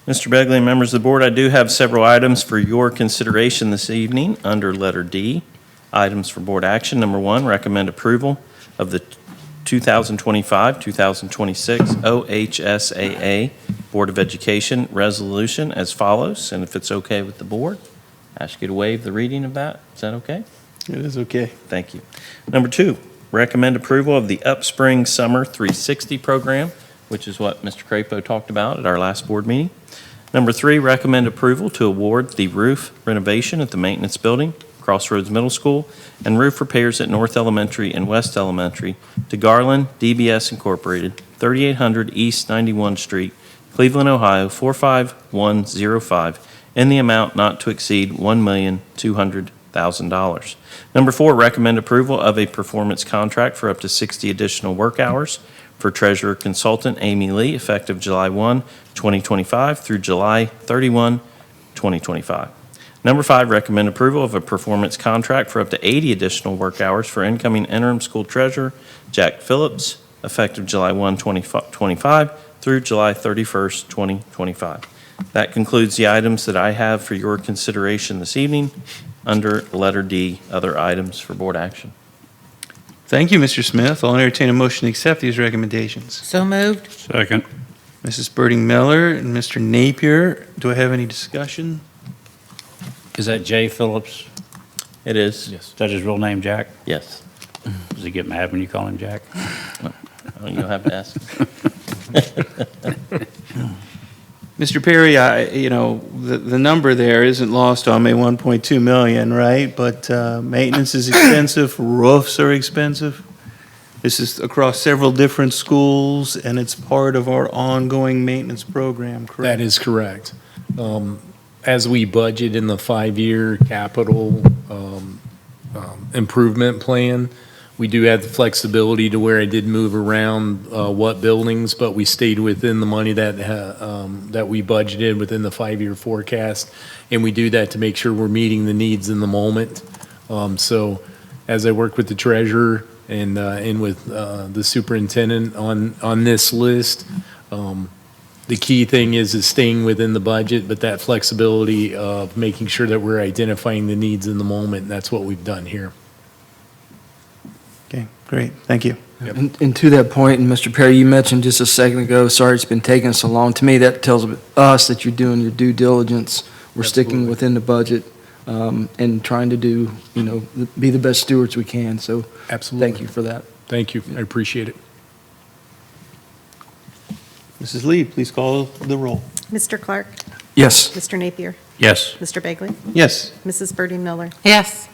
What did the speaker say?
Mr. Begley and members of the board, I do have several items for your consideration this evening under letter D. Items for board action. Number one, recommend approval of the 2025-2026 OHSAA Board of Education resolution as follows. And if it's okay with the board, ask you to waive the reading of that. Is that okay? It is okay. Thank you. Number two, recommend approval of the Upspring Summer 360 program, which is what Mr. Crapo talked about at our last board meeting. Number three, recommend approval to award the roof renovation at the maintenance building, Crossroads Middle School, and roof repairs at North Elementary and West Elementary to Garland DBS Incorporated, 3800 East 91 Street, Cleveland, Ohio, 45105, in the amount not to exceed $1,200,000. Number four, recommend approval of a performance contract for up to 60 additional work hours for Treasurer Consultant Amy Lee, effective July 1, 2025 through July 31, 2025. Number five, recommend approval of a performance contract for up to 80 additional work hours for incoming interim school treasurer Jack Phillips, effective July 1, 2025 through July 31st, 2025. That concludes the items that I have for your consideration this evening under letter D, other items for board action. Thank you, Mr. Smith. I'll entertain a motion to accept these recommendations. So moved. Second. Mrs. Birding Miller and Mr. Napier, do I have any discussion? Is that Jay Phillips? It is? Is that his real name, Jack? Yes. Does he get mad when you call him Jack? You'll have to ask. Mr. Perry, the number there isn't lost on me, 1.2 million, right? But maintenance is expensive, roofs are expensive. This is across several different schools, and it's part of our ongoing maintenance program, correct? That is correct. As we budget in the 5-year capital improvement plan, we do have the flexibility to where I did move around what buildings, but we stayed within the money that we budgeted within the 5-year forecast. And we do that to make sure we're meeting the needs in the moment. So as I work with the treasurer and with the superintendent on this list, the key thing is staying within the budget, but that flexibility of making sure that we're identifying the needs in the moment, that's what we've done here. Okay, great, thank you. Yep. And to that point, and Mr. Perry, you mentioned just a second ago, sorry it's been taking so long. To me, that tells us that you're doing your due diligence. We're sticking Absolutely. within the budget and trying to do, be the best stewards we can. So Absolutely. thank you for that. Thank you. I appreciate it. Mrs. Lee, please call the roll. Mr. Clark? Yes. Mr. Napier? Yes. Mr. Begley? Yes. Mrs. Birding Miller? Yes.